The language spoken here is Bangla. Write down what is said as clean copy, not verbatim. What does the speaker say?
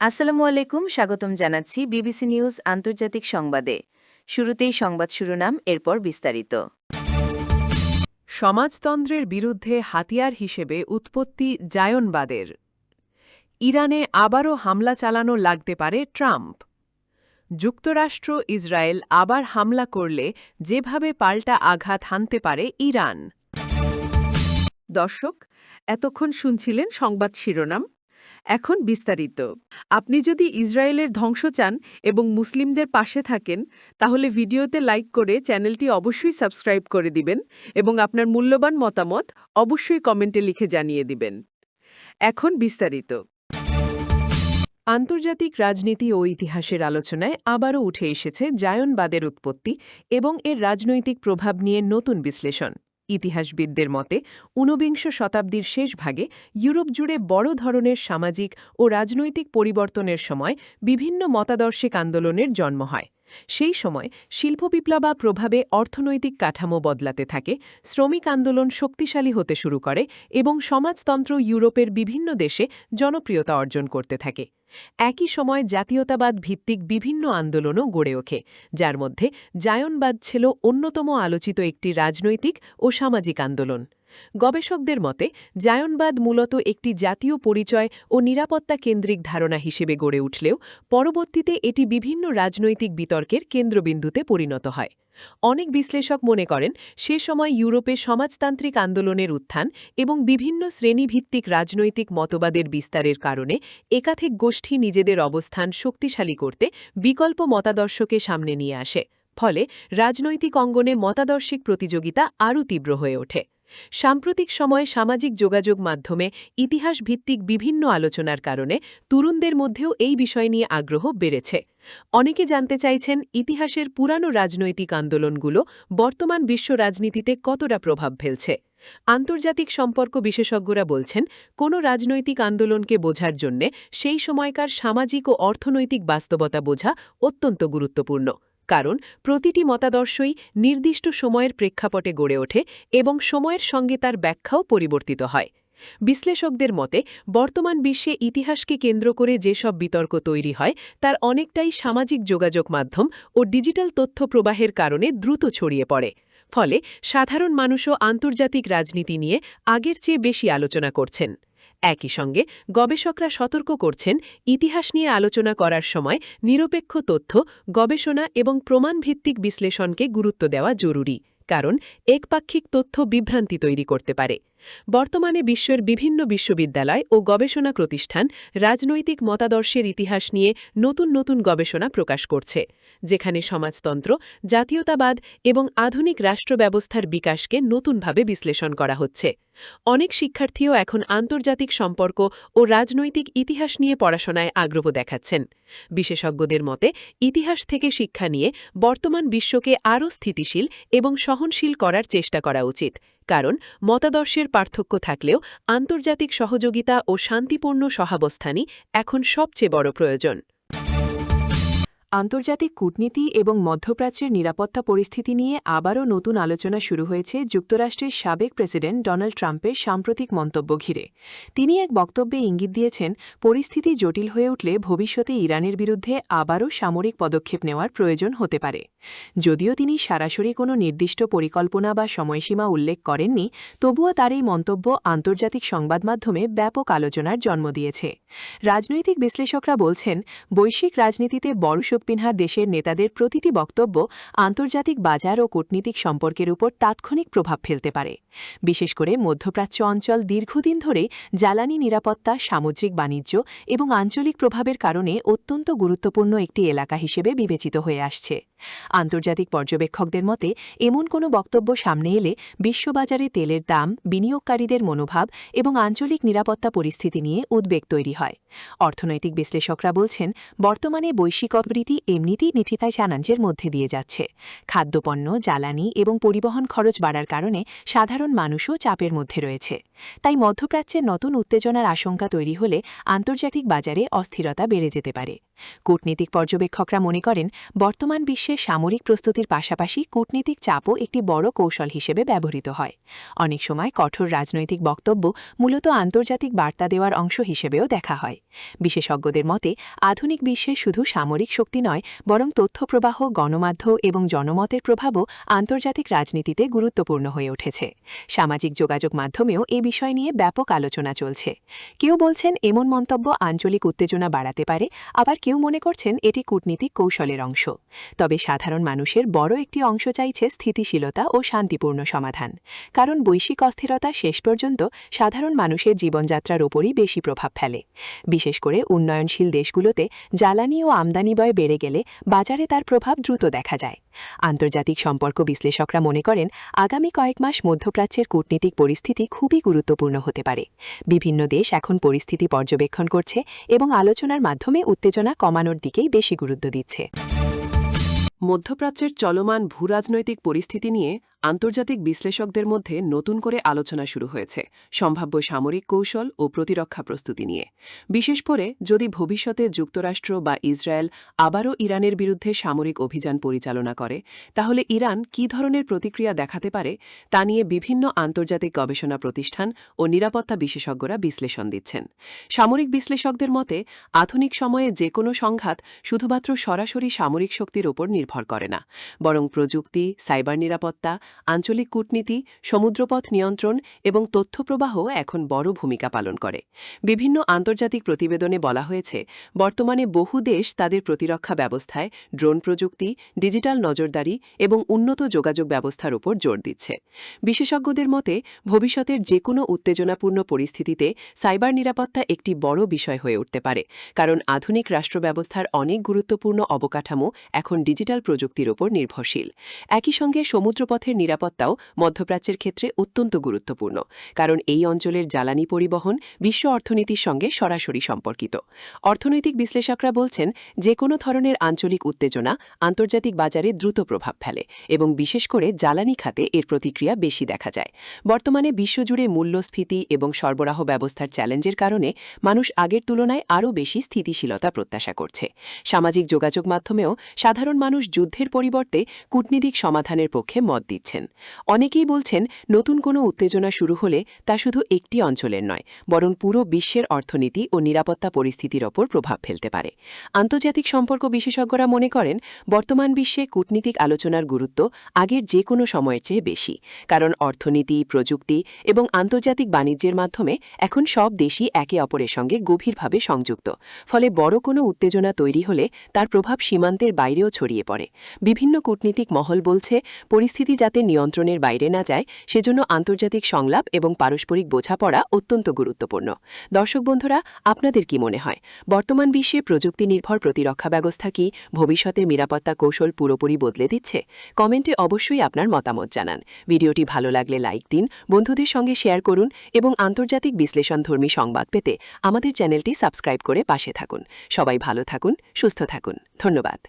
আসসালামু আলাইকুম, স্বাগতম জানাচ্ছি বিবিসি নিউজ আন্তর্জাতিক সংবাদে। শুরুতেই সংবাদ শিরোনাম, এরপর বিস্তারিত। সমাজতন্ত্রের বিরুদ্ধে হাতিয়ার হিসেবে উৎপত্তি জায়নবাদের। ইরানে আবারও হামলা চালানো লাগতে পারে ট্রাম্প। যুক্তরাষ্ট্র ইসরায়েল আবার হামলা করলে যেভাবে পাল্টা আঘাত হানতে পারে ইরান। দর্শক, এতক্ষণ শুনছিলেন সংবাদ শিরোনাম। এখন বিস্তারিত। আপনি যদি ইসরায়েলের ধ্বংস চান এবং মুসলিমদের পাশে থাকেন, তাহলে ভিডিওতে লাইক করে চ্যানেলটি অবশ্যই সাবস্ক্রাইব করে দিবেন এবং আপনার মূল্যবান মতামত অবশ্যই কমেন্টে লিখে জানিয়ে দিবেন। এখন বিস্তারিত। আন্তর্জাতিক রাজনীতি ও ইতিহাসের আলোচনায় আবারও উঠে এসেছে জায়নবাদের উৎপত্তি এবং এর রাজনৈতিক প্রভাব নিয়ে নতুন বিশ্লেষণ। ইতিহাসবিদদের মতে ঊনবিংশ শতাব্দীর শেষ ভাগে ইউরোপ জুড়ে বড় ধরনের সামাজিক ও রাজনৈতিক পরিবর্তনের সময় বিভিন্ন মতাদর্শিক আন্দোলনের জন্ম হয়। সেই সময় শিল্পবিপ্লবা প্রভাবে অর্থনৈতিক কাঠামো বদলাতে থাকে, শ্রমিক আন্দোলন শক্তিশালী হতে শুরু করে এবং সমাজতন্ত্র ইউরোপের বিভিন্ন দেশে জনপ্রিয়তা অর্জন করতে থাকে। একই সময় জাতীয়তাবাদ ভিত্তিক বিভিন্ন আন্দোলনও গড়ে ওঠে, যার মধ্যে জায়নবাদ ছিল অন্যতম আলোচিত একটি রাজনৈতিক ও সামাজিক আন্দোলন। গবেষকদের মতে জায়নবাদ মূলত একটি জাতীয় পরিচয় ও নিরাপত্তা কেন্দ্রিক ধারণা হিসেবে গড়ে উঠলেও পরবর্তীতে এটি বিভিন্ন রাজনৈতিক বিতর্কের কেন্দ্রবিন্দুতে পরিণত হয়। অনেক বিশ্লেষক মনে করেন সে সময় ইউরোপে সমাজতান্ত্রিক আন্দোলনের উত্থান এবং বিভিন্ন শ্রেণীভিত্তিক রাজনৈতিক মতবাদের বিস্তারের কারণে একাধিক গোষ্ঠী নিজেদের অবস্থান শক্তিশালী করতে বিকল্প মতাদর্শকে সামনে নিয়ে আসে। ফলে রাজনৈতিক অঙ্গনে মতাদর্শিক প্রতিযোগিতা আরও তীব্র হয়ে ওঠে। সাম্প্রতিক সময়ে সামাজিক যোগাযোগ মাধ্যমে ইতিহাসভিত্তিক বিভিন্ন আলোচনার কারণে তরুণদের মধ্যেও এই বিষয় নিয়ে আগ্রহ বেড়েছে। অনেকে জানতে চাইছেন ইতিহাসের পুরানো রাজনৈতিক আন্দোলনগুলো বর্তমান বিশ্ব রাজনীতিতে কতটা প্রভাব ফেলছে। আন্তর্জাতিক সম্পর্ক বিশেষজ্ঞরা বলছেন, কোনো রাজনৈতিক আন্দোলনকে বোঝার জন্যে সেই সময়কার সামাজিক ও অর্থনৈতিক বাস্তবতা বোঝা অত্যন্ত গুরুত্বপূর্ণ। কারণ প্রতিটি মতাদর্শই নির্দিষ্ট সময়ের প্রেক্ষাপটে গড়ে ওঠে এবং সময়ের সঙ্গে তার ব্যাখ্যাও পরিবর্তিত হয়। বিশ্লেষকদের মতে বর্তমান বিশ্বে ইতিহাসকে কেন্দ্র করে যেসব বিতর্ক তৈরি হয় তার অনেকটাই সামাজিক যোগাযোগ মাধ্যম ও ডিজিটাল তথ্য প্রবাহের কারণে দ্রুত ছড়িয়ে পড়ে। ফলে সাধারণ মানুষও আন্তর্জাতিক রাজনীতি নিয়ে আগের চেয়ে বেশি আলোচনা করছেন। একই সঙ্গে গবেষকরা সতর্ক করছেন, ইতিহাস নিয়ে আলোচনা করার সময় নিরপেক্ষ তথ্য, গবেষণা এবং প্রমাণভিত্তিক বিশ্লেষণকে গুরুত্ব দেওয়া জরুরি, কারণ একপাক্ষিক তথ্য বিভ্রান্তি তৈরি করতে পারে। বর্তমানে বিশ্বের বিভিন্ন বিশ্ববিদ্যালয় ও গবেষণা প্রতিষ্ঠান রাজনৈতিক মতাদর্শের ইতিহাস নিয়ে নতুন নতুন গবেষণা প্রকাশ করছে, যেখানে সমাজতন্ত্র, জাতীয়তাবাদ এবং আধুনিক রাষ্ট্র ব্যবস্থার বিকাশকে নতুনভাবে বিশ্লেষণ করা হচ্ছে। অনেক শিক্ষার্থীও এখন আন্তর্জাতিক সম্পর্ক ও রাজনৈতিক ইতিহাস নিয়ে পড়াশোনায় আগ্রহ দেখাচ্ছেন। বিশেষজ্ঞদের মতে ইতিহাস থেকে শিক্ষা নিয়ে বর্তমান বিশ্বকে আরও স্থিতিশীল এবং সহনশীল করার চেষ্টা করা উচিত, কারণ মতাদর্শের পার্থক্য থাকলেও আন্তর্জাতিক সহযোগিতা ও শান্তিপূর্ণ সহাবস্থানই এখন সবচেয়ে বড় প্রয়োজন। আন্তর্জাতিক কূটনীতি এবং মধ্যপ্রাচ্যের নিরাপত্তা পরিস্থিতি নিয়ে আবারও নতুন আলোচনা শুরু হয়েছে যুক্তরাষ্ট্রের সাবেক প্রেসিডেন্ট ডোনাল্ড ট্রাম্পের সাম্প্রতিক মন্তব্য ঘিরে। তিনি এক বক্তব্যে ইঙ্গিত দিয়েছেন, পরিস্থিতি জটিল হয়ে উঠলে ভবিষ্যতে ইরানের বিরুদ্ধে আবারও সামরিক পদক্ষেপ নেওয়ার প্রয়োজন হতে পারে। যদিও তিনি সরাসরি কোনো নির্দিষ্ট পরিকল্পনা বা সময়সীমা উল্লেখ করেননি, তবুও তার এই মন্তব্য আন্তর্জাতিক সংবাদ মাধ্যমে ব্যাপক আলোচনার জন্ম দিয়েছে। রাজনৈতিক বিশ্লেষকরা বলছেন, বৈশ্বিক রাজনীতিতে বড় শক্তিধর দেশের নেতাদের প্রতিটি বক্তব্য আন্তর্জাতিক বাজার ও কূটনীতিক সম্পর্কের উপর তাৎক্ষণিক প্রভাব ফেলতে পারে। বিশেষ করে মধ্যপ্রাচ্য অঞ্চল দীর্ঘদিন ধরে জ্বালানি নিরাপত্তা, সামুদ্রিক বাণিজ্য এবং আঞ্চলিক প্রভাবের কারণে অত্যন্ত গুরুত্বপূর্ণ একটি এলাকা হিসেবে বিবেচিত হয়ে আসছে। আন্তর্জাতিক পর্যবেক্ষকদের মতে এমন কোনো বক্তব্য সামনে এলে বিশ্ববাজারে তেলের দাম, বিনিয়োগকারীদের মনোভাব এবং আঞ্চলিক নিরাপত্তা পরিস্থিতি নিয়ে উদ্বেগ তৈরি হয়। অর্থনৈতিক বিশ্লেষকরা বলছেন, বর্তমানে বৈশ্বিক অর্থনীতি এমনিতেই নেতিবাচক চ্যালেঞ্জের মধ্যে দিয়ে যাচ্ছে। খাদ্যপণ্য, জ্বালানি এবং পরিবহন খরচ বাড়ার কারণে সাধারণ মানুষও চাপের মধ্যে রয়েছে। তাই মধ্যপ্রাচ্যের নতুন উত্তেজনার আশঙ্কা তৈরি হলে আন্তর্জাতিক বাজারে অস্থিরতা বেড়ে যেতে পারে। কূটনীতিক পর্যবেক্ষকরা মনে করেন বর্তমান বিশ্বে সামরিক প্রস্তুতির পাশাপাশি কূটনীতিক চাপও একটি বড় কৌশল হিসেবে ব্যবহৃত হয়। অনেক সময় কঠোর রাজনৈতিক বক্তব্য মূলত আন্তর্জাতিক বার্তা দেওয়ার অংশ হিসেবেও দেখা হয়। বিশেষজ্ঞদের মতে আধুনিক বিশ্বে শুধু সামরিক শক্তি নয়, বরং তথ্যপ্রবাহ, গণমাধ্যম এবং জনমতের প্রভাবও আন্তর্জাতিক রাজনীতিতে গুরুত্বপূর্ণ হয়ে উঠেছে। সামাজিক যোগাযোগ মাধ্যমেও এ বিষয় নিয়ে ব্যাপক আলোচনা চলছে। কেউ বলছেন এমন মন্তব্য আঞ্চলিক উত্তেজনা বাড়াতে পারে, আবার কেউ মনে করছেন এটি কূটনীতিক কৌশলের অংশ। তবে সাধারণ মানুষের বড় একটি অংশ চাইছে স্থিতিশীলতা ও শান্তিপূর্ণ সমাধান। কারণ বৈশ্বিক অস্থিরতা শেষ পর্যন্ত সাধারণ মানুষের জীবনযাত্রার ওপরই বেশি প্রভাব ফেলে। বিশেষ করে উন্নয়নশীল দেশগুলোতে জ্বালানি ও আমদানি ব্যয় বেড়ে গেলে বাজারে তার প্রভাব দ্রুত দেখা যায়। আন্তর্জাতিক সম্পর্ক বিশ্লেষকরা মনে করেন আগামী কয়েক মাস মধ্যপ্রাচ্যের কূটনীতিক পরিস্থিতি খুবই গুরুত্বপূর্ণ হতে পারে। বিভিন্ন দেশ এখন পরিস্থিতি পর্যবেক্ষণ করছে এবং আলোচনার মাধ্যমে উত্তেজনা কমানোর দিকেই বেশি গুরুত্ব দিচ্ছে। মধ্যপ্রাচ্যের চলমান ভূরাজনৈতিক পরিস্থিতি নিয়ে আন্তর্জাতিক বিশ্লেষকদের মধ্যে নতুন করে আলোচনা শুরু হয়েছে সম্ভাব্য সামরিক কৌশল ও প্রতিরক্ষা প্রস্তুতি নিয়ে। বিশেষ করে যদি ভবিষ্যতে যুক্তরাষ্ট্র বা ইসরায়েল আবারও ইরানের বিরুদ্ধে সামরিক অভিযান পরিচালনা করে, তাহলে ইরান কী ধরনের প্রতিক্রিয়া দেখাতে পারে তা নিয়ে বিভিন্ন আন্তর্জাতিক গবেষণা প্রতিষ্ঠান ও নিরাপত্তা বিশেষজ্ঞরা বিশ্লেষণ দিচ্ছেন। সামরিক বিশ্লেষকদের মতে আধুনিক সময়ে যে কোনো সংঘাত শুধুমাত্র সরাসরি সামরিক শক্তির ওপর নির্ভর করে না, বরং প্রযুক্তি, সাইবার নিরাপত্তা, আঞ্চলিক কূটনীতি, সমুদ্রপথ নিয়ন্ত্রণ এবং তথ্যপ্রবাহ এখন বড় ভূমিকা পালন করে। বিভিন্ন আন্তর্জাতিক প্রতিবেদনে বলা হয়েছে বর্তমানে বহু দেশ তাদের প্রতিরক্ষা ব্যবস্থায় ড্রোন প্রযুক্তি, ডিজিটাল নজরদারি এবং উন্নত যোগাযোগ ব্যবস্থার উপর জোর দিচ্ছে। বিশেষজ্ঞদের মতে ভবিষ্যতের যে কোনো উত্তেজনাপূর্ণ পরিস্থিতিতে সাইবার নিরাপত্তা একটি বড় বিষয় হয়ে উঠতে পারে, কারণ আধুনিক রাষ্ট্র ব্যবস্থার অনেক গুরুত্বপূর্ণ অবকাঠামো এখন ডিজিটাল প্রযুক্তির ওপর নির্ভরশীল। একই সঙ্গে সমুদ্রপথের নিরাপত্তাও মধ্যপ্রাচ্যের ক্ষেত্রে অত্যন্ত গুরুত্বপূর্ণ, কারণ এই অঞ্চলের জ্বালানি পরিবহন বিশ্ব অর্থনীতির সঙ্গে সরাসরি সম্পর্কিত। অর্থনৈতিক বিশ্লেষকরা বলছেন যে কোনো ধরনের আঞ্চলিক উত্তেজনা আন্তর্জাতিক বাজারে দ্রুত প্রভাব ফেলে এবং বিশেষ করে জ্বালানি খাতে এর প্রতিক্রিয়া বেশি দেখা যায়। বর্তমানে বিশ্বজুড়ে মূল্যস্ফীতি এবং সরবরাহ ব্যবস্থার চ্যালেঞ্জের কারণে মানুষ আগের তুলনায় আরও বেশি স্থিতিশীলতা প্রত্যাশা করছে। সামাজিক যোগাযোগ মাধ্যমেও সাধারণ মানুষ যুদ্ধের পরিবর্তে কূটনীতিক সমাধানের পক্ষে মত দিচ্ছেন। অনেকেই বলছেন নতুন কোনো উত্তেজনা শুরু হলে তা শুধু একটি অঞ্চলের নয়, বরং পুরো বিশ্বের অর্থনীতি ও নিরাপত্তা পরিস্থিতির ওপর প্রভাব ফেলতে পারে। আন্তর্জাতিক সম্পর্ক বিশেষজ্ঞরা মনে করেন বর্তমান বিশ্বে কূটনীতিক আলোচনার গুরুত্ব আগের যে কোনো সময়ের চেয়ে বেশি, কারণ অর্থনীতি, প্রযুক্তি এবং আন্তর্জাতিক বাণিজ্যের মাধ্যমে এখন সব দেশই একে অপরের সঙ্গে গভীরভাবে সংযুক্ত। ফলে বড় কোনো উত্তেজনা তৈরি হলে তার প্রভাব সীমান্তের বাইরেও ছড়িয়ে পড়ে। বিভিন্ন কূটনীতিক মহল বলছে পরিস্থিতি যাতে নিয়ন্ত্রণের বাইরে না যায় সেজন্য আন্তর্জাতিক সংলাপ এবং পারস্পরিক বোঝাপড়া অত্যন্ত গুরুত্বপূর্ণ। দর্শক বন্ধুরা, আপনাদের কি মনে হয় বর্তমান বিশ্বে প্রযুক্তি নির্ভর প্রতিরক্ষা ব্যবস্থা কি ভবিষ্যতের নিরাপত্তা কৌশল পুরোপুরি বদলে দিচ্ছে? কমেন্টে অবশ্যই আপনার মতামত জানান। ভিডিওটি ভালো লাগলে লাইক দিন, বন্ধুদের সঙ্গে শেয়ার করুন এবং আন্তর্জাতিক বিশ্লেষণধর্মী সংবাদ পেতে আমাদের চ্যানেলটি সাবস্ক্রাইব করে পাশে থাকুন। সবাই ভালো থাকুন, সুস্থ থাকুন। ধন্যবাদ।